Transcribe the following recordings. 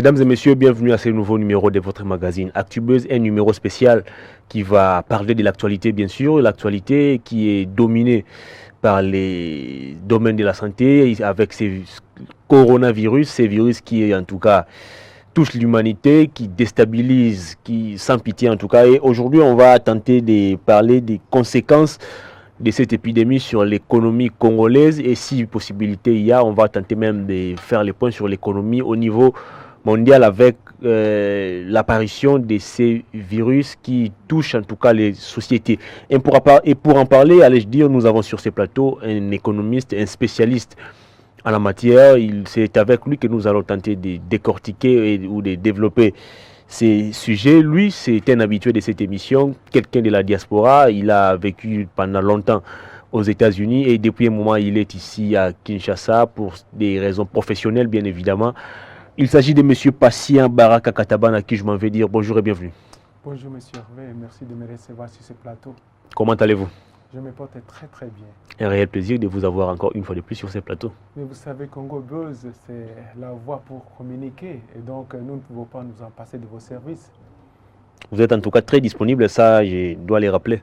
Mesdames et messieurs, bienvenue à ce nouveau numéro de votre magazine Actubuzz, un numéro spécial qui va parler de l'actualité, bien sûr, l'actualité qui est dominée par les domaines de la santé avec ces coronavirus, ces virus qui en tout cas touchent l'humanité, qui déstabilisent, qui sans pitié en tout cas. Et aujourd'hui, on va tenter de parler des conséquences de cette épidémie sur l'économie congolaise et si possibilité il y a, on va tenter même de faire les points sur l'économie au niveau mondial avec l'apparition de ces virus qui touchent en tout cas les sociétés. Et pour en parler, allais-je dire, nous avons sur ce plateau un économiste, un spécialiste en la matière. C'est avec lui que nous allons tenter de décortiquer ou de développer ces sujets. Lui, c'est un habitué de cette émission, quelqu'un de la diaspora. Il a vécu pendant longtemps aux États-Unis et depuis un moment, il est ici à Kinshasa pour des raisons professionnelles, bien évidemment. Il s'agit de M. Patient Baraka Kataban, à qui je m'en vais dire bonjour et bienvenue. Bonjour M. Hervé, et merci de me recevoir sur ce plateau. Comment allez-vous? Je me porte très très bien. Un réel plaisir de vous avoir encore une fois de plus sur ce plateau. Mais vous savez, Congo Buzz, c'est la voie pour communiquer et donc nous ne pouvons pas nous en passer de vos services. Vous êtes en tout cas très disponible, ça je dois les rappeler.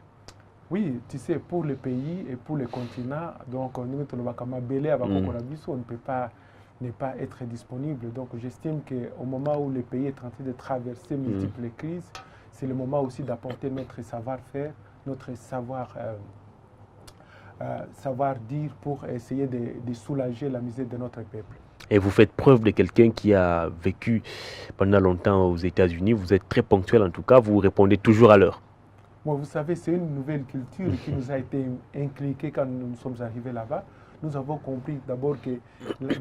Oui, tu sais, pour le pays et pour le continent, donc nous on ne peut pas ne pas être disponible. Donc j'estime qu'au moment où le pays est en train de traverser multiples crises, c'est le moment aussi d'apporter notre savoir-faire, notre savoir-dire pour essayer de soulager la misère de notre peuple. Et vous faites preuve de quelqu'un qui a vécu pendant longtemps aux États-Unis. Vous êtes très ponctuel en tout cas, vous répondez toujours à l'heure. Bon, vous savez, c'est une nouvelle culture qui nous a été inculquée quand nous sommes arrivés là-bas. Nous avons compris d'abord que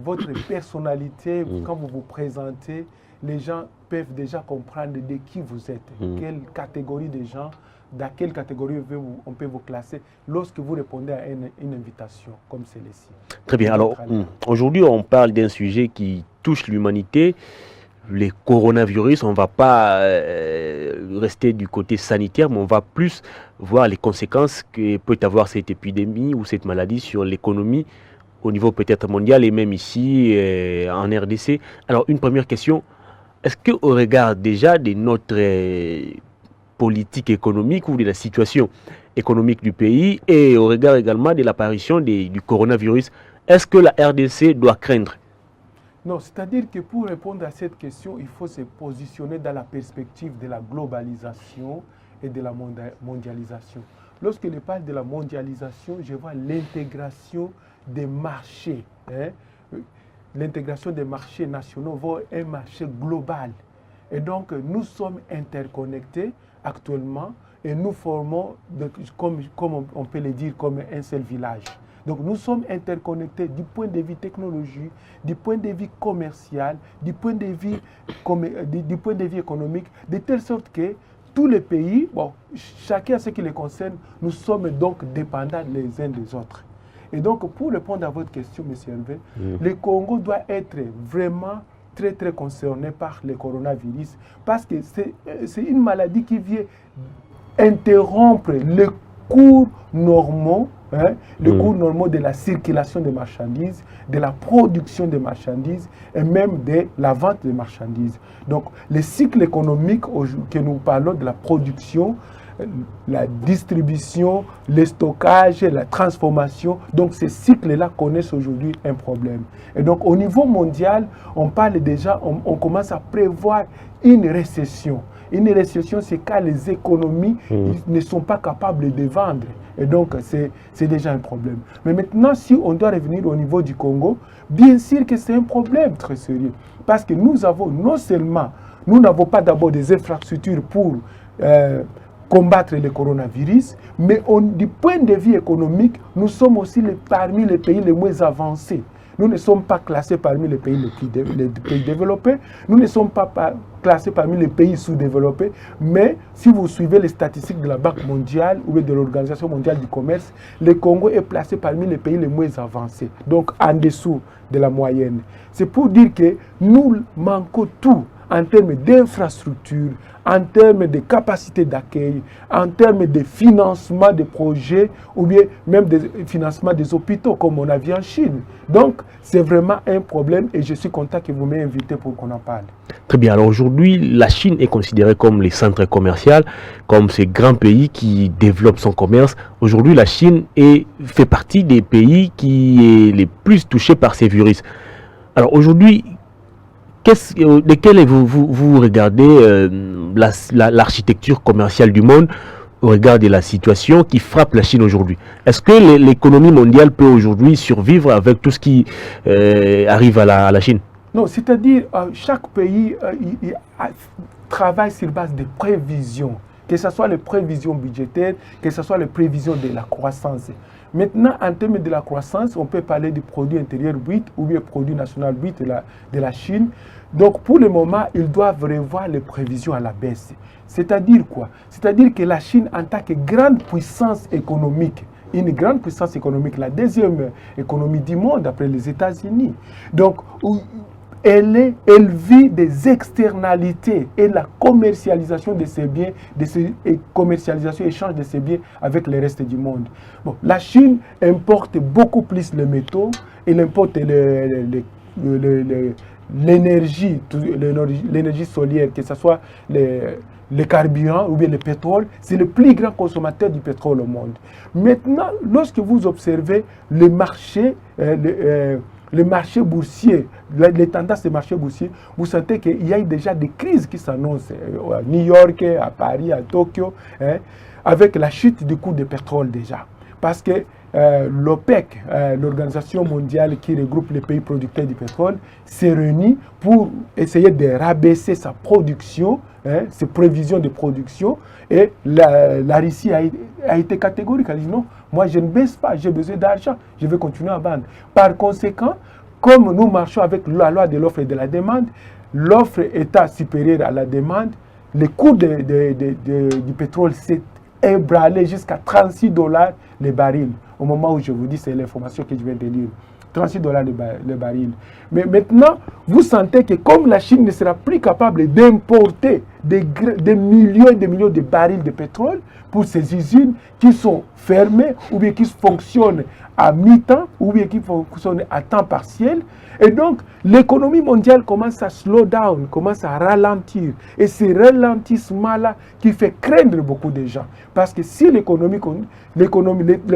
votre personnalité, quand vous vous présentez, les gens peuvent déjà comprendre de qui vous êtes, quelle catégorie de gens, dans quelle catégorie on peut vous classer lorsque vous répondez à une invitation comme celle-ci. Très bien, alors aujourd'hui on parle d'un sujet qui touche l'humanité, les coronavirus. On ne va pas rester du côté sanitaire, mais on va plus voir les conséquences que peut avoir cette épidémie ou cette maladie sur l'économie au niveau peut-être mondial et même ici en RDC. Alors une première question, est-ce qu'au regard déjà de notre politique économique ou de la situation économique du pays et au regard également de l'apparition du coronavirus, est-ce que la RDC doit craindre? Non, c'est-à-dire que pour répondre à cette question, il faut se positionner dans la perspective de la globalisation et de la mondialisation. Lorsque je parle de la mondialisation, je vois l'intégration des marchés. L'intégration des marchés nationaux vers un marché global. Et donc, nous sommes interconnectés actuellement et nous formons, comme on peut le dire, comme un seul village. Donc nous sommes interconnectés du point de vue technologique, du point de vue commercial, du point de vue économique, de telle sorte que tous les pays, bon, chacun à ce qui les concerne, nous sommes donc dépendants les uns des autres. Et donc pour répondre à votre question, M. Hervé, le Congo doit être vraiment très très concerné par le coronavirus parce que c'est une maladie qui vient interrompre les cours normaux, les cours normaux de la circulation des marchandises, de la production des marchandises et même de la vente des marchandises. Donc, le cycle économique que nous parlons de la production, la distribution, le stockage, la transformation, donc ces cycles-là connaissent aujourd'hui un problème. Et donc, au niveau mondial, on parle déjà, on commence à prévoir une récession. Une récession, c'est quand les économies ne sont pas capables de vendre. Et donc, c'est déjà un problème. Mais maintenant, si on doit revenir au niveau du Congo, bien sûr que c'est un problème très sérieux. Parce que nous avons, non seulement, nous n'avons pas d'abord des infrastructures pour combattre le coronavirus, mais du point de vue économique, nous sommes aussi parmi les pays les moins avancés. Nous ne sommes pas classés parmi les pays les pays développés, nous ne sommes pas classés parmi les pays sous-développés, mais si vous suivez les statistiques de la Banque mondiale ou de l'Organisation mondiale du commerce, le Congo est placé parmi les pays les moins avancés, donc en dessous de la moyenne. C'est pour dire que nous manquons tout en termes d'infrastructures, en termes de capacité d'accueil, en termes de financement des projets ou bien même de financement des hôpitaux comme on a vu en Chine. Donc, c'est vraiment un problème et je suis content que vous m'ayez invité pour qu'on en parle. Très bien. Alors aujourd'hui, la Chine est considérée comme les centres commerciaux, comme ces grands pays qui développent son commerce. Aujourd'hui, la Chine fait partie des pays qui est les plus touchés par ces virus. Alors aujourd'hui, lesquels vous regardez l'architecture commerciale du monde au regard de la situation qui frappe la Chine aujourd'hui? Est-ce que l'économie mondiale peut aujourd'hui survivre avec tout ce qui arrive à la Chine? Non, c'est-à-dire chaque pays travaille sur base de prévisions, que ce soit les prévisions budgétaires, que ce soit les prévisions de la croissance. Maintenant, en termes de la croissance, on peut parler du produit intérieur brut ou bien produit national brut de la Chine. Donc, pour le moment, ils doivent revoir les prévisions à la baisse. C'est-à-dire quoi? C'est-à-dire que la Chine, en tant que grande puissance économique, une grande puissance économique, la deuxième économie du monde après les États-Unis. Donc, elle vit des externalités et la commercialisation de ses biens, commercialisation et échange de ses biens avec le reste du monde. Bon, la Chine importe beaucoup plus les métaux, elle importe l'énergie solaire, que ce soit le carburant ou bien le pétrole. C'est le plus grand consommateur du pétrole au monde. Maintenant, lorsque vous observez le marché, le marché boursier, les tendances des marchés boursiers, vous sentez qu'il y a déjà des crises qui s'annoncent à New York, à Paris, à Tokyo, avec la chute du coût du pétrole déjà. Parce que l'OPEC, l'organisation mondiale qui regroupe les pays producteurs du pétrole, s'est réunie pour essayer de rabaisser sa production, ses prévisions de production. Et la Russie a été catégorique. Elle a dit non, moi je ne baisse pas, j'ai besoin d'argent, je vais continuer à vendre. Par conséquent, comme nous marchons avec la loi de l'offre et de la demande, l'offre étant supérieure à la demande, le coût du pétrole s'est ébranlé jusqu'à $36 le baril. Au moment où je vous dis, c'est l'information que je viens de dire. $36 le baril. Mais maintenant, vous sentez que comme la Chine ne sera plus capable d'importer des millions et des millions de barils de pétrole pour ces usines qui sont fermées ou bien qui fonctionnent à mi-temps ou bien qui fonctionnent à temps partiel. Et donc, l'économie mondiale commence à slow down, commence à ralentir. Et c'est ce ralentissement-là qui fait craindre beaucoup de gens. Parce que si le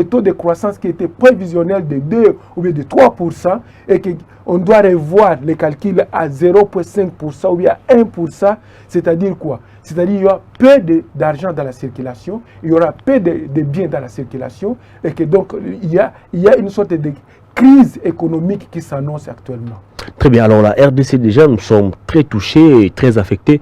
taux de croissance qui était prévisionnel de 2 ou bien de 3%, et qu'on doit revoir les calculs à 0,5% ou bien à 1%, c'est-à-dire quoi? C'est-à-dire qu'il y aura peu d'argent dans la circulation, il y aura peu de biens dans la circulation, et que donc il y a une sorte de crise économique qui s'annonce actuellement. Très bien. Alors la RDC déjà, nous sommes très touchés et très affectés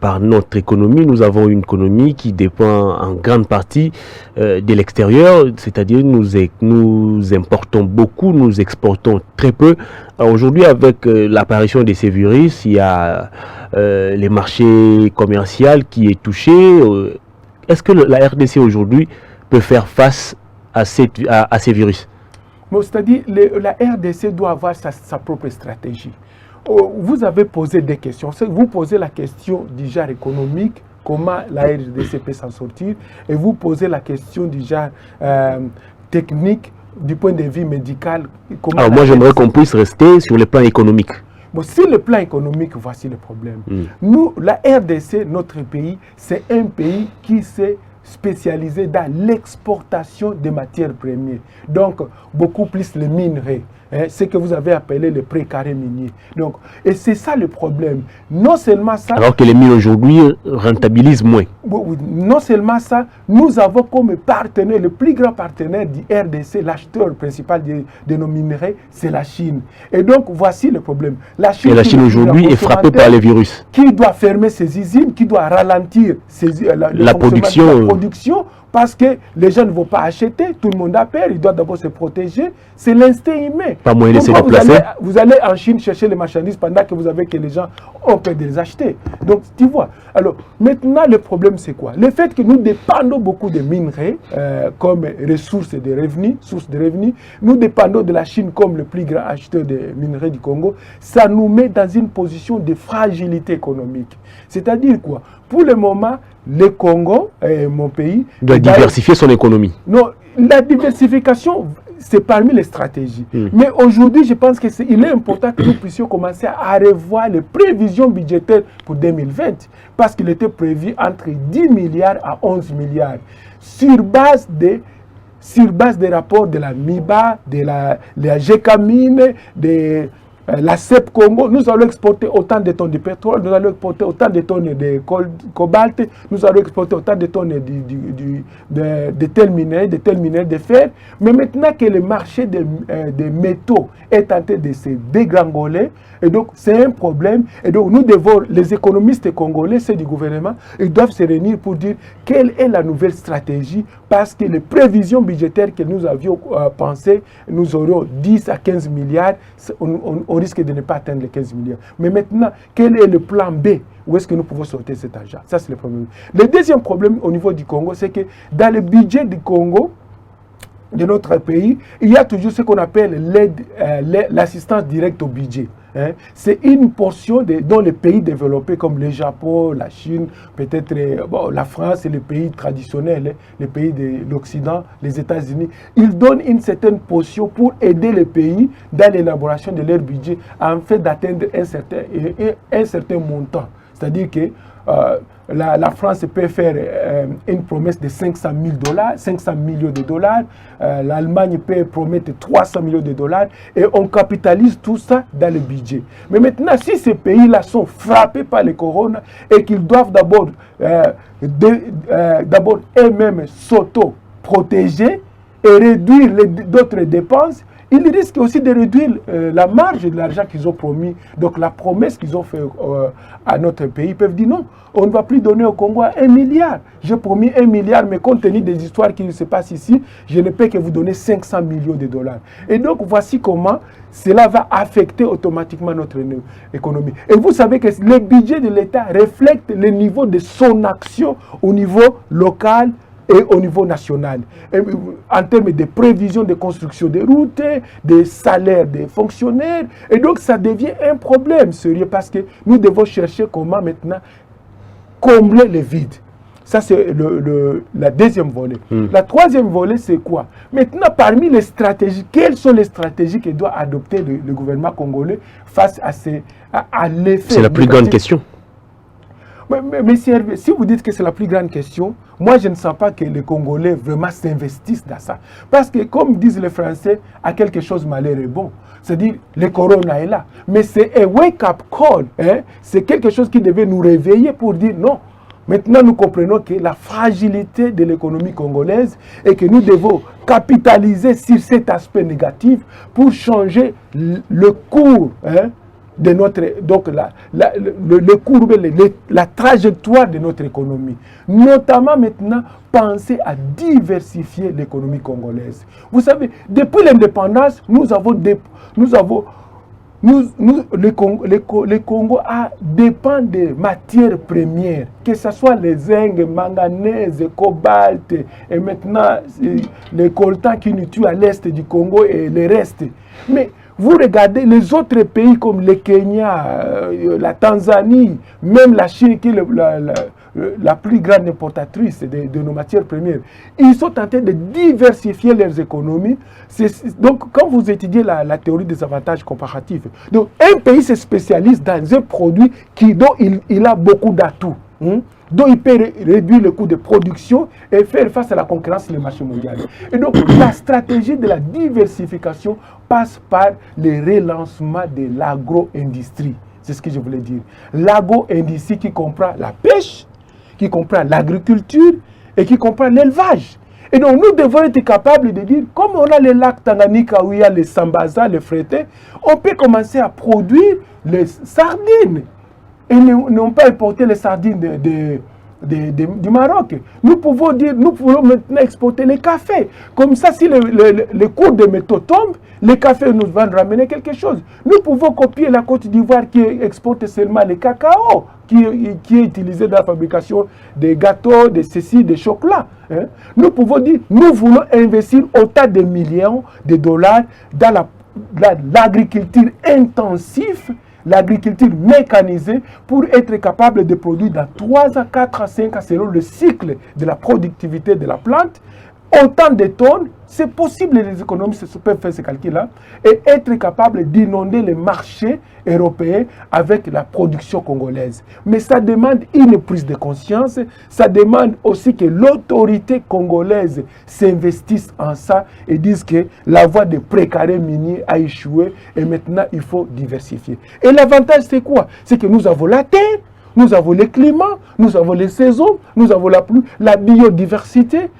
par notre économie. Nous avons une économie qui dépend en grande partie de l'extérieur, c'est-à-dire nous importons beaucoup, nous exportons très peu. Aujourd'hui, avec l'apparition de ces virus, il y a les marchés commerciaux qui est touché. Est-ce que la RDC aujourd'hui peut faire face à ces virus? C'est-à-dire la RDC doit avoir sa propre stratégie. Vous avez posé des questions. Vous posez la question du genre économique, comment la RDC peut s'en sortir, et vous posez la question du genre technique, du point de vue médical. Alors moi j'aimerais qu'on puisse rester sur le plan économique. Bon, sur le plan économique, voici le problème. Nous, la RDC, notre pays, c'est un pays qui s'est spécialisé dans l'exportation des matières premières. Donc, beaucoup plus les minerais, ce que vous avez appelé le précaré minier. Donc, et c'est ça le problème. Non seulement ça... Alors que les mines aujourd'hui rentabilisent moins. Non seulement ça, nous avons comme partenaire, le plus grand partenaire du RDC, l'acheteur principal de nos minerais, c'est la Chine. Et donc, voici le problème. La Chine aujourd'hui est frappée par les virus. Qui doit fermer ses usines, qui doit ralentir la production. Parce que les gens ne vont pas acheter, tout le monde a peur, il doit d'abord se protéger. C'est l'instinct humain. Pas moyen de se déplacer. Vous allez en Chine chercher les marchandises pendant que vous avez que les gens ont peur de les acheter. Donc, tu vois. Alors, maintenant, le problème, c'est quoi? Le fait que nous dépendons beaucoup des minerais comme ressource de revenus, nous dépendons de la Chine comme le plus grand acheteur de minerais du Congo, ça nous met dans une position de fragilité économique. C'est-à-dire quoi? Pour le moment, le Congo, mon pays, doit diversifier son économie. Non, la diversification, c'est parmi les stratégies. Mais aujourd'hui, je pense qu'il est important que nous puissions commencer à revoir les prévisions budgétaires pour 2020, parce qu'il était prévu entre 10 milliards à 11 milliards, sur base des rapports de la MIBA, de la GECAMINE, de la CEP Congo. Nous allons exporter autant de tonnes de pétrole, nous allons exporter autant de tonnes de cobalt, nous allons exporter autant de tonnes de tels minerais, de fer. Mais maintenant que le marché des métaux est en train de se dégringoler, et donc c'est un problème. Et donc nous devons, les économistes congolais, ceux du gouvernement, ils doivent se réunir pour dire quelle est la nouvelle stratégie, parce que les prévisions budgétaires que nous avions pensées, nous aurons 10 à 15 milliards, on risque de ne pas atteindre les 15 milliards. Mais maintenant, quel est le plan B? Où est-ce que nous pouvons sortir cet argent? Ça, c'est le premier. Le deuxième problème au niveau du Congo, c'est que dans le budget du Congo, de notre pays, il y a toujours ce qu'on appelle l'assistance directe au budget. Hein. C'est une portion dont les pays développés comme le Japon, la Chine, peut-être la France et les pays traditionnels, les pays de l'Occident, les États-Unis, ils donnent une certaine portion pour aider les pays dans l'élaboration de leur budget en fait d'atteindre un certain montant. C'est-à-dire que la France peut faire une promesse de 500 millions de dollars, l'Allemagne peut promettre 300 millions de dollars, et on capitalise tout ça dans le budget. Mais maintenant, si ces pays-là sont frappés par le corona et qu'ils doivent d'abord eux-mêmes s'auto-protéger et réduire d'autres dépenses, ils risquent aussi de réduire la marge de l'argent qu'ils ont promis. Donc la promesse qu'ils ont fait à notre pays, ils peuvent dire non, on ne va plus donner au Congo 1 milliard. J'ai promis 1 milliard, mais compte tenu des histoires qui se passent ici, je ne peux que vous donner 500 millions de dollars. Et donc voici comment cela va affecter automatiquement notre économie. Et vous savez que le budget de l'État reflète le niveau de son action au niveau local et au niveau national, et en termes de prévision de construction des routes, des salaires des fonctionnaires. Et donc ça devient un problème sérieux, parce que nous devons chercher comment maintenant combler les vides. Ça, c'est la deuxième volet. La troisième volet, c'est quoi? Maintenant, parmi les stratégies, quelles sont les stratégies que doit adopter le gouvernement congolais face à l'effet? C'est la plus grande question. Mais si vous dites que c'est la plus grande question, moi je ne sens pas que les Congolais vraiment s'investissent dans ça. Parce que comme disent les Français, à quelque chose malheur est bon. C'est-à-dire, le corona est là. Mais c'est un wake-up call. Hein? C'est quelque chose qui devait nous réveiller pour dire non. Maintenant, nous comprenons que la fragilité de l'économie congolaise et que nous devons capitaliser sur cet aspect négatif pour changer le cours, hein, de notre, donc le cours, la trajectoire de notre économie. Notamment maintenant, penser à diversifier l'économie congolaise. Vous savez, depuis l'indépendance, le Congo dépend des matières premières, que ce soit les zinc, manganèse, cobalt, et maintenant les coltans qui nous tuent à l'est du Congo et le reste. Mais vous regardez les autres pays comme le Kenya, la Tanzanie, même la Chine qui est la plus grande importatrice de nos matières premières. Ils sont en train de diversifier leurs économies. Donc, quand vous étudiez la théorie des avantages comparatifs, donc un pays se spécialise dans un produit dont il a beaucoup d'atouts. dont il peut réduire le coût de production et faire face à la concurrence sur le marché mondial. Et donc, la stratégie de la diversification passe par le relancement de l'agro-industrie. C'est ce que je voulais dire. L'agro-industrie qui comprend la pêche, qui comprend l'agriculture et qui comprend l'élevage. Et donc, nous devons être capables de dire, comme on a le lac Tanganyika où il y a les Sambaza, les Frétés, on peut commencer à produire les sardines. Et non pas importer les sardines du Maroc. Nous pouvons maintenant exporter les cafés. Comme ça, si le cours des métaux tombe, les cafés nous vont ramener quelque chose. Nous pouvons copier la Côte d'Ivoire qui exporte seulement le cacao, qui est utilisé dans la fabrication des gâteaux, des ceci, des chocolats. Hein. Nous pouvons dire, nous voulons investir autant de millions de dollars dans l'agriculture intensive, l'agriculture mécanisée, pour être capable de produire dans 3 à 4 à 5 ans selon le cycle de la productivité de la plante, autant de tonnes, c'est possible, les économistes peuvent faire ce calcul-là, et être capable d'inonder les marchés européens avec la production congolaise. Mais ça demande une prise de conscience, ça demande aussi que l'autorité congolaise s'investisse en ça et dise que la voie des précarés miniers a échoué et maintenant il faut diversifier. Et l'avantage c'est quoi? C'est que nous avons la terre, nous avons le climat, nous avons les saisons, nous avons la pluie, la biodiversité.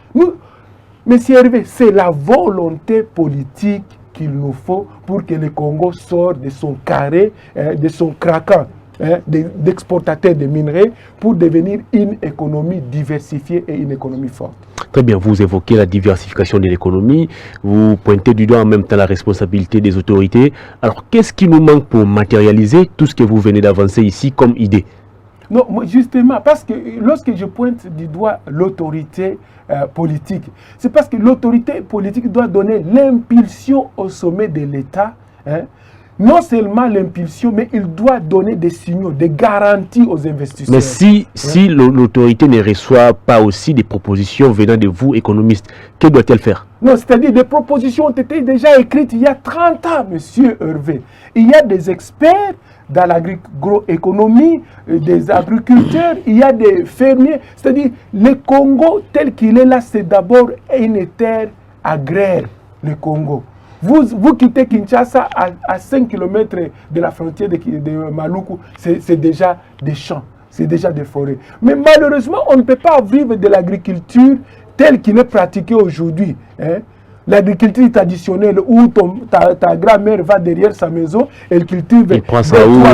Monsieur Hervé, c'est la volonté politique qu'il nous faut pour que le Congo sorte de son carré, de son craquant d'exportateur de minerais pour devenir une économie diversifiée et une économie forte. Très bien, vous évoquez la diversification de l'économie, vous pointez du doigt en même temps la responsabilité des autorités. Alors, qu'est-ce qui nous manque pour matérialiser tout ce que vous venez d'avancer ici comme idée? Non, justement, parce que lorsque je pointe du doigt l'autorité politique, c'est parce que l'autorité politique doit donner l'impulsion au sommet de l'État. Non seulement l'impulsion, mais il doit donner des signaux, des garanties aux investisseurs. Mais si l'autorité ne reçoit pas aussi des propositions venant de vous, économistes, que doit-elle faire? Non, c'est-à-dire des propositions ont été déjà écrites il y a 30 ans, monsieur Hervé. Il y a des experts dans l'agroéconomie, des agriculteurs, il y a des fermiers. C'est-à-dire, le Congo tel qu'il est là, c'est d'abord une terre agraire, le Congo. Vous quittez Kinshasa à 5 km de la frontière de Maluku, c'est déjà des champs, c'est déjà des forêts. Mais malheureusement, on ne peut pas vivre de l'agriculture telle qu'il est pratiquée aujourd'hui. L'agriculture traditionnelle où ta grand-mère va derrière sa maison, elle cultive 3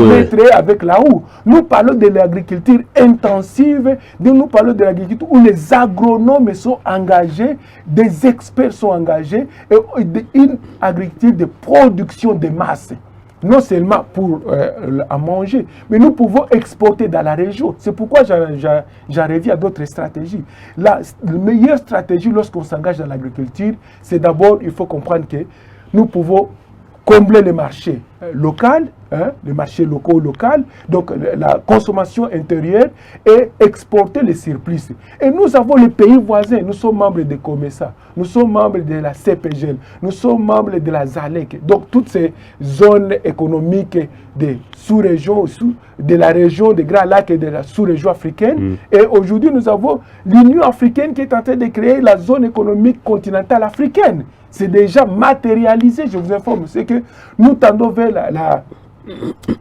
mètres avec la houe. Nous parlons de l'agriculture intensive, nous parlons de l'agriculture où les agronomes sont engagés, des experts sont engagés, et une agriculture de production de masse. Non seulement pour à manger, mais nous pouvons exporter dans la région. C'est pourquoi j'arrive à d'autres stratégies. La meilleure stratégie lorsqu'on s'engage dans l'agriculture, c'est d'abord, il faut comprendre que nous pouvons combler les marchés locaux, les marchés locaux, donc la consommation intérieure et exporter les surplus. Et nous avons les pays voisins, nous sommes membres de COMESA, nous sommes membres de la CPGL, nous sommes membres de la ZALEC, donc toutes ces zones économiques des sous-régions, de la région des Grands Lacs et de la sous-région africaine. Et aujourd'hui, nous avons l'Union africaine qui est en train de créer la zone économique continentale africaine. C'est déjà matérialisé, je vous informe. C'est que nous tendons vers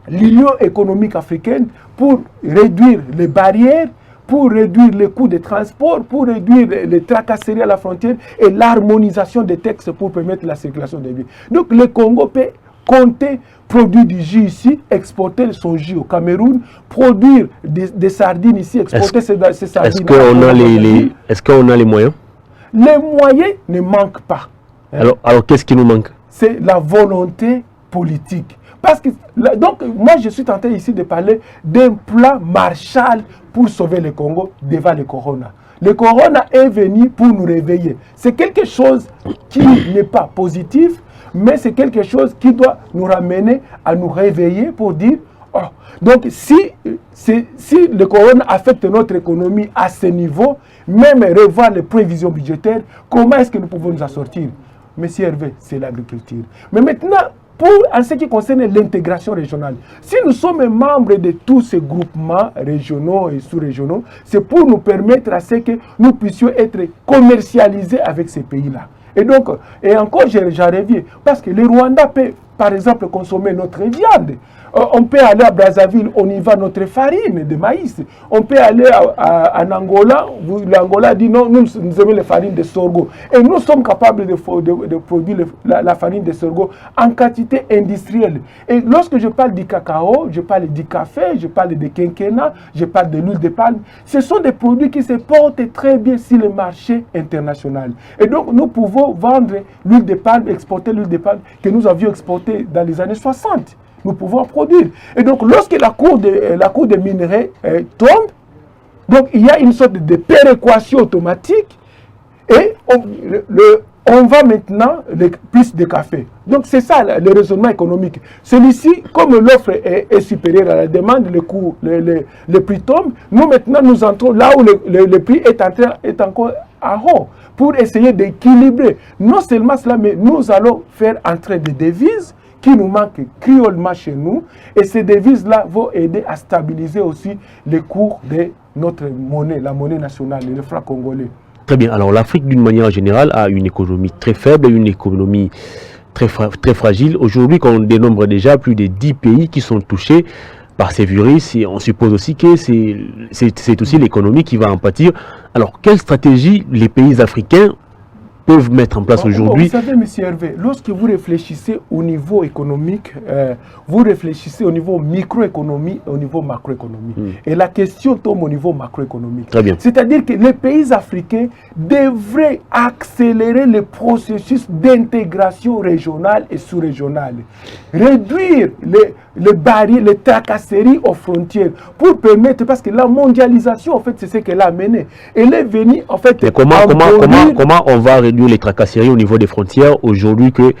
l'Union économique africaine pour réduire les barrières, pour réduire les coûts de transport, pour réduire les tracasseries à la frontière et l'harmonisation des textes pour permettre la circulation des biens. Donc le Congo peut compter produire du jus ici, exporter son jus au Cameroun, produire des sardines ici, exporter ces sardines. Est-ce qu'on a les moyens? Les moyens ne manquent pas. Alors qu'est-ce qui nous manque? C'est la volonté politique. Parce que, donc, moi, je suis tenté ici de parler d'un plan Marshall pour sauver le Congo devant le corona. Le corona est venu pour nous réveiller. C'est quelque chose qui n'est pas positif, mais c'est quelque chose qui doit nous ramener à nous réveiller pour dire, oh, donc si le corona affecte notre économie à ce niveau, même revoir les prévisions budgétaires, comment est-ce que nous pouvons nous en sortir? Monsieur Hervé, c'est l'agriculture. Mais maintenant, en ce qui concerne l'intégration régionale, si nous sommes membres de tous ces groupements régionaux et sous-régionaux, c'est pour nous permettre à ce que nous puissions être commercialisés avec ces pays-là. Et donc, et encore, j'en reviens, parce que le Rwanda peut, par exemple, consommer notre viande. On peut aller à Brazzaville, on y va notre farine de maïs. On peut aller en Angola, l'Angola dit non, nous aimons les farines de sorgho. Et nous sommes capables de produire la farine de sorgho en quantité industrielle. Et lorsque je parle du cacao, je parle du café, je parle de quinquena, je parle de l'huile de palme. Ce sont des produits qui se portent très bien sur le marché international. Et donc, nous pouvons vendre l'huile de palme, exporter l'huile de palme que nous avions exportée dans les années 60. Nous pouvons produire. Et donc, lorsque la cour des minerais tombe, donc il y a une sorte de péréquation automatique et on va maintenant plus de café. Donc, c'est ça le raisonnement économique. Celui-ci, comme l'offre est supérieure à la demande, le prix tombe. Nous, maintenant, nous entrons là où le prix est encore à haut. pour essayer d'équilibrer. Non seulement cela, mais nous allons faire entrer des devises qui nous manquent cruellement chez nous. Et ces devises-là vont aider à stabiliser aussi les cours de notre monnaie, la monnaie nationale, le franc congolais. Très bien. Alors l'Afrique, d'une manière générale, a une économie très faible, une économie très fragile. Aujourd'hui, quand on dénombre déjà plus de 10 pays qui sont touchés par ces virus, et on suppose aussi que c'est aussi l'économie qui va en pâtir. Alors, quelle stratégie les pays africains peuvent mettre en place aujourd'hui? Vous savez, M. Hervé, lorsque vous réfléchissez au niveau économique, vous réfléchissez au niveau microéconomie et au niveau macroéconomie. Et la question tombe au niveau macroéconomique. Très bien. C'est-à-dire que les pays africains devraient accélérer le processus d'intégration régionale et sous-régionale. Réduire les barrières, les tracasseries aux frontières pour permettre, parce que la mondialisation, en fait, c'est ce qu'elle a amené. Elle est venue, en fait, mais comment on va réduire les tracasseries au niveau des frontières aujourd'hui que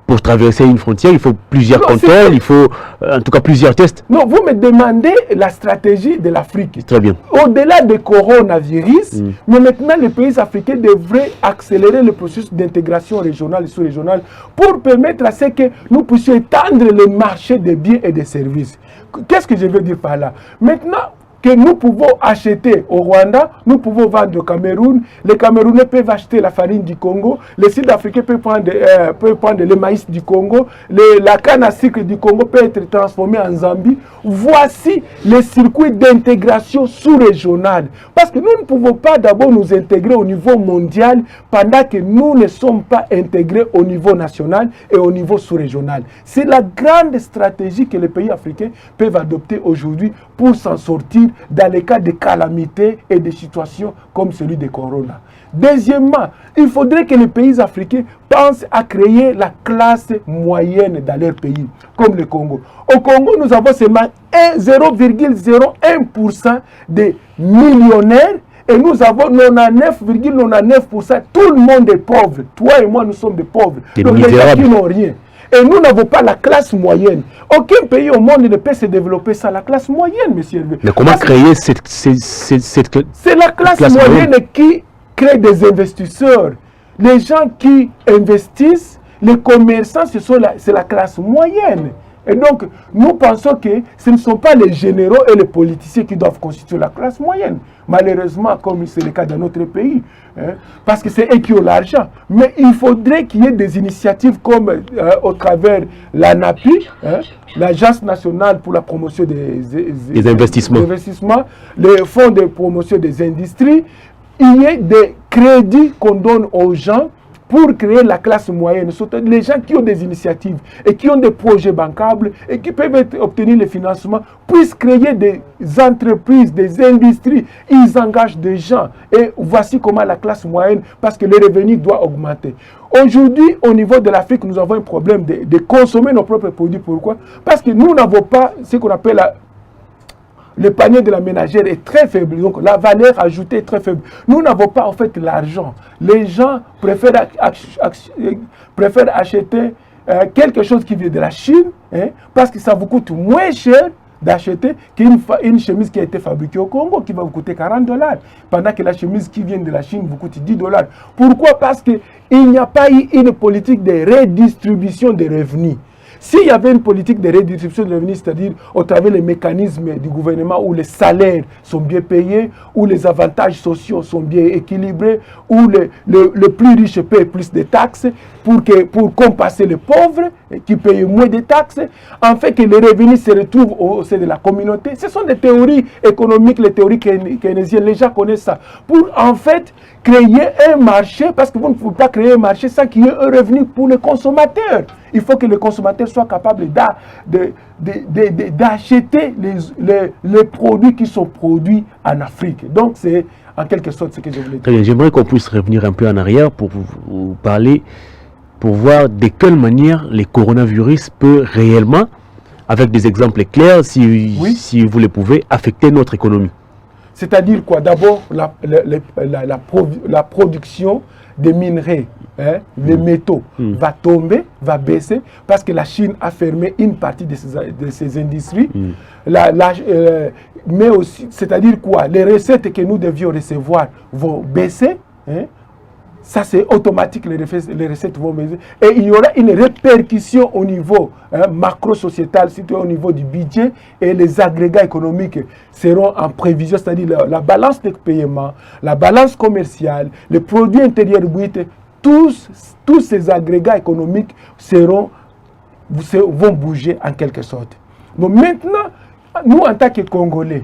pour traverser une frontière, il faut plusieurs contrôles, il faut en tout cas plusieurs tests? Non, vous me demandez la stratégie de l'Afrique. Très bien. Au-delà du coronavirus, mais maintenant les pays africains devraient accélérer le processus d'intégration régionale et sous-régionale pour permettre à ce que nous puissions étendre le marché des biens et des services. Qu'est-ce que je veux dire par là? Maintenant que nous pouvons acheter au Rwanda, nous pouvons vendre au Cameroun, les Camerounais peuvent acheter la farine du Congo, les Sud-Africains peuvent prendre le maïs du Congo, la canne à sucre du Congo peut être transformée en Zambie. Voici les circuits d'intégration sous-régionale. Parce que nous ne pouvons pas d'abord nous intégrer au niveau mondial pendant que nous ne sommes pas intégrés au niveau national et au niveau sous-régional. C'est la grande stratégie que les pays africains peuvent adopter aujourd'hui pour s'en sortir dans les cas de calamités et de situations comme celui de Corona. Deuxièmement, il faudrait que les pays africains pensent à créer la classe moyenne dans leur pays, comme le Congo. Au Congo, nous avons seulement 0,01% de millionnaires et nous avons 99,99%. Tout le monde est pauvre. Toi et moi, nous sommes des pauvres. Donc les gens qui n'ont rien. Et nous n'avons pas la classe moyenne. Aucun pays au monde ne peut se développer sans la classe moyenne, monsieur. Mais comment créer cette C'est la classe moyenne qui crée des investisseurs. Les gens qui investissent, les commerçants, c'est la classe moyenne. Et donc, nous pensons que ce ne sont pas les généraux et les politiciens qui doivent constituer la classe moyenne. Malheureusement, comme c'est le cas dans notre pays, parce que c'est eux qui ont l'argent. Mais il faudrait qu'il y ait des initiatives comme au travers l'ANAPI, l'Agence nationale pour la promotion des investissements, le Fonds de promotion des industries. Il y ait des crédits qu'on donne aux gens pour créer la classe moyenne, surtout les gens qui ont des initiatives et qui ont des projets bancables et qui peuvent obtenir le financement, puissent créer des entreprises, des industries, ils engagent des gens. Et voici comment la classe moyenne, parce que le revenu doit augmenter. Aujourd'hui, au niveau de l'Afrique, nous avons un problème de consommer nos propres produits. Pourquoi? Parce que nous n'avons pas ce qu'on appelle le panier de la ménagère est très faible, donc la valeur ajoutée est très faible. Nous n'avons pas en fait l'argent. Les gens préfèrent acheter quelque chose qui vient de la Chine, parce que ça vous coûte moins cher d'acheter qu'une chemise qui a été fabriquée au Congo, qui va vous coûter $40, pendant que la chemise qui vient de la Chine vous coûte $10. Pourquoi? Parce qu'il n'y a pas eu une politique de redistribution des revenus. S'il y avait une politique de redistribution de revenus, c'est-à-dire au travers des mécanismes du gouvernement où les salaires sont bien payés, où les avantages sociaux sont bien équilibrés, où le plus riche paye plus de taxes pour compenser les pauvres qui payent moins de taxes, en fait que les revenus se retrouvent au sein de la communauté. Ce sont des théories économiques, les théories keynésiennes, les gens connaissent ça. Pour en fait créer un marché, parce que vous ne pouvez pas créer un marché sans qu'il y ait un revenu pour le consommateur. Il faut que le consommateur soit capable d'acheter les produits qui sont produits en Afrique. Donc c'est en quelque sorte ce que je voulais dire. Très bien, j'aimerais qu'on puisse revenir un peu en arrière pour vous parler, pour voir de quelle manière les coronavirus peuvent réellement, avec des exemples clairs, si vous le pouvez, affecter notre économie. C'est-à-dire quoi? D'abord, la production des minerais, les métaux, va tomber, va baisser, parce que la Chine a fermé une partie de ses industries. Mais aussi, c'est-à-dire quoi? Les recettes que nous devions recevoir vont baisser. ça c'est automatique, les recettes vont baisser. Et il y aura une répercussion au niveau macro-sociétal, surtout au niveau du budget, et les agrégats économiques seront en prévision, c'est-à-dire la balance de paiement, la balance commerciale, le produit intérieur brut, tous ces agrégats économiques vont bouger en quelque sorte. Donc maintenant, nous en tant que Congolais,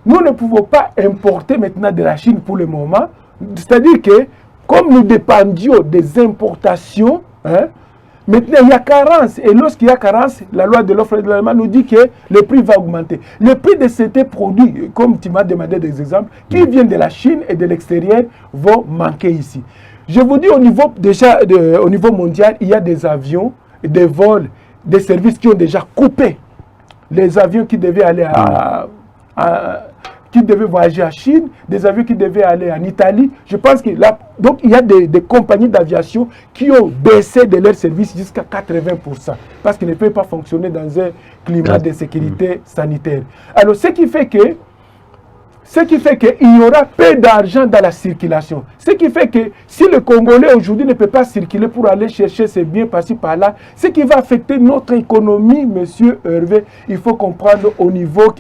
nous ne pouvons pas importer maintenant de la Chine pour le moment, c'est-à-dire que comme nous dépendions des importations, maintenant il y a carence. Et lorsqu'il y a carence, la loi de l'offre et de la demande nous dit que le prix va augmenter. Le prix de ces produits, comme tu m'as demandé des exemples, qui viennent de la Chine et de l'extérieur, vont manquer ici. Je vous dis au niveau, au niveau mondial, il y a des avions, des vols, des services qui ont déjà coupé. Les avions qui devaient aller qui devaient voyager à Chine, des avions qui devaient aller en Italie. Je pense que là, donc il y a des compagnies d'aviation qui ont baissé de leur service jusqu'à 80% parce qu'ils ne peuvent pas fonctionner dans un climat de sécurité sanitaire. Alors, ce qui fait qu'il y aura peu d'argent dans la circulation. Ce qui fait que si le Congolais aujourd'hui ne peut pas circuler pour aller chercher ses biens par-ci par-là, ce qui va affecter notre économie, monsieur Hervé, il faut comprendre au niveau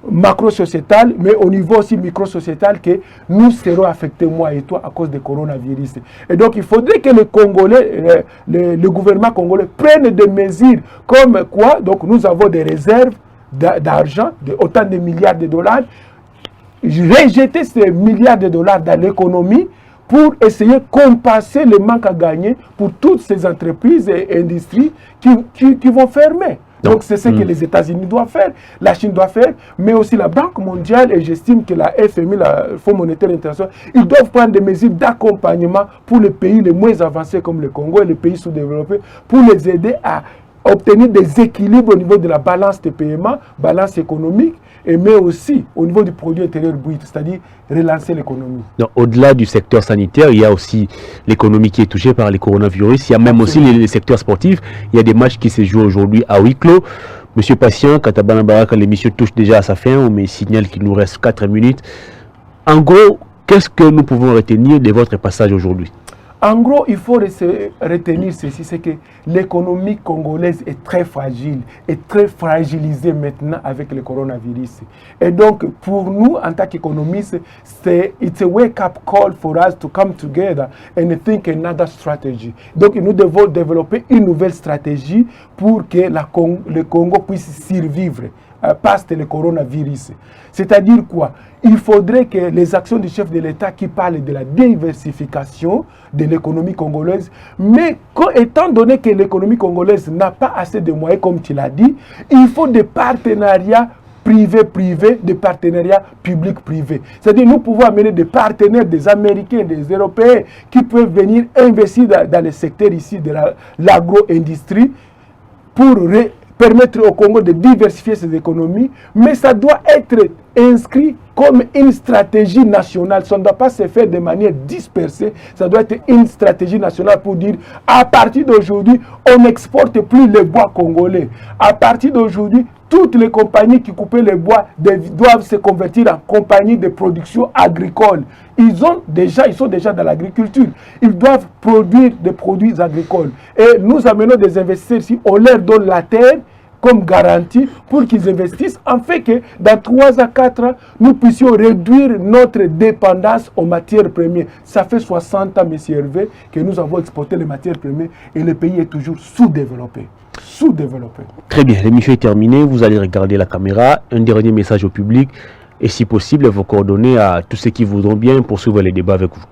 macro-sociétal, mais au niveau aussi micro-sociétal, que nous serons affectés, moi et toi, à cause du coronavirus. Et donc, il faudrait que le Congolais, le gouvernement congolais prenne des mesures comme quoi, donc nous avons des réserves d'argent, autant de milliards de dollars, rejeter ces milliards de dollars dans l'économie pour essayer de compenser le manque à gagner pour toutes ces entreprises et industries qui vont fermer. Donc c'est ce que les États-Unis doivent faire, la Chine doit faire, mais aussi la Banque mondiale, et j'estime que la FMI, le Fonds monétaire international, ils doivent prendre des mesures d'accompagnement pour les pays les moins avancés comme le Congo et les pays sous-développés, pour les aider à obtenir des équilibres au niveau de la balance de paiement, balance économique, mais aussi au niveau du produit intérieur brut, c'est-à-dire relancer l'économie. Au-delà du secteur sanitaire, il y a aussi l'économie qui est touchée par les coronavirus. Il y a même aussi les secteurs sportifs. Il y a des matchs qui se jouent aujourd'hui à huis clos. Monsieur Patient, Katabana Baraka, l'émission touche déjà à sa fin. On me signale qu'il nous reste 4 minutes. En gros, qu'est-ce que nous pouvons retenir de votre passage aujourd'hui? En gros, il faut retenir ceci, c'est que l'économie congolaise est très fragile, est très fragilisée maintenant avec le coronavirus. Et donc, pour nous, en tant qu'économistes, it's a wake-up call for us to come together and think another strategy. Donc, nous devons développer une nouvelle stratégie pour que le Congo puisse survivre past le coronavirus. C'est-à-dire quoi? Il faudrait que les actions du chef de l'État qui parlent de la diversification de l'économie congolaise, mais étant donné que l'économie congolaise n'a pas assez de moyens, comme tu l'as dit, il faut des partenariats privé-privé, des partenariats public-privé. C'est-à-dire nous pouvons amener des partenaires, des Américains, des Européens, qui peuvent venir investir dans le secteur ici de l'agro-industrie pour permettre au Congo de diversifier ses économies, mais ça doit être inscrit comme une stratégie nationale. Ça ne doit pas se faire de manière dispersée. Ça doit être une stratégie nationale pour dire, à partir d'aujourd'hui, on n'exporte plus le bois congolais. À partir d'aujourd'hui, toutes les compagnies qui coupaient le bois doivent se convertir en compagnies de production agricole. Ils sont déjà dans l'agriculture. Ils doivent produire des produits agricoles. Et nous amenons des investisseurs ici, on leur donne la terre comme garantie pour qu'ils investissent, en fait que dans 3 à 4 ans, nous puissions réduire notre dépendance aux matières premières. Ça fait 60 ans, M. Hervé, que nous avons exporté les matières premières et le pays est toujours sous-développé. Sous-développé. Très bien, l'émission est terminée. Vous allez regarder la caméra. Un dernier message au public et si possible, vos coordonnées à tous ceux qui voudront bien poursuivre les débats avec vous.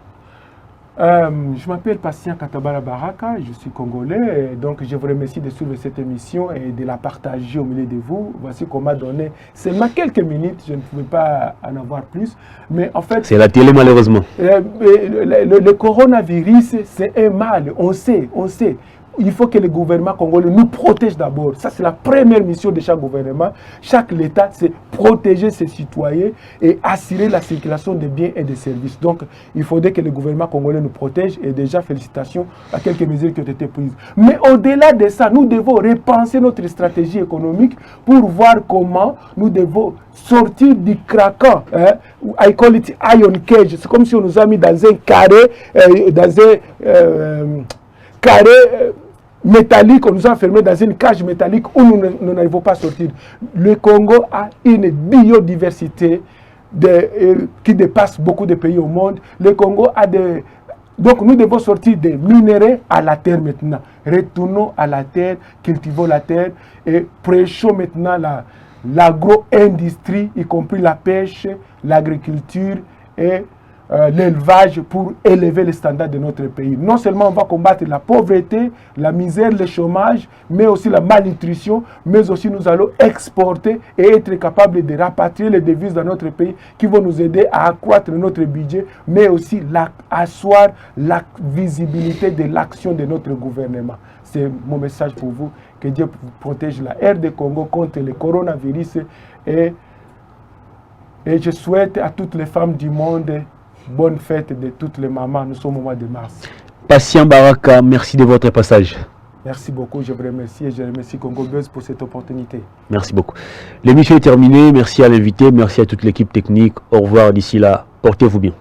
Je m'appelle Patient Katabala Baraka, je suis congolais, et donc je vous remercie de suivre cette émission et de la partager au milieu de vous. Voici qu'on m'a donné seulement quelques minutes, je ne pouvais pas en avoir plus, mais en fait... C'est la télé malheureusement. Le coronavirus, c'est un mal, on sait. il faut que le gouvernement congolais nous protège d'abord. Ça, c'est la première mission de chaque gouvernement. Chaque État, c'est protéger ses citoyens et assurer la circulation des biens et des services. Donc, il faudrait que le gouvernement congolais nous protège et déjà, félicitations à quelques mesures qui ont été prises. Mais au-delà de ça, nous devons repenser notre stratégie économique pour voir comment nous devons sortir du craquant. I call it iron cage. C'est comme si on nous a mis dans un carré, métallique, on nous a enfermés dans une cage métallique où nous n'arrivons pas à sortir. Le Congo a une biodiversité qui dépasse beaucoup de pays au monde. Le Congo a des... Donc nous devons sortir des minéraux à la terre maintenant. Retournons à la terre, cultivons la terre et prêchons maintenant l'agro-industrie, y compris la pêche, l'agriculture et l'élevage pour élever les standards de notre pays. Non seulement on va combattre la pauvreté, la misère, le chômage, mais aussi la malnutrition, mais aussi nous allons exporter et être capables de rapatrier les devises dans notre pays qui vont nous aider à accroître notre budget, mais aussi asseoir la visibilité de l'action de notre gouvernement. C'est mon message pour vous. Que Dieu protège la RD Congo contre le coronavirus et je souhaite à toutes les femmes du monde bonne fête de toutes les mamans. Nous sommes au mois de mars. Patient Baraka, merci de votre passage. Merci beaucoup, je vous remercie et je remercie Congo Buzz pour cette opportunité. Merci beaucoup. L'émission est terminée, merci à l'invité, merci à toute l'équipe technique. Au revoir d'ici là, portez-vous bien.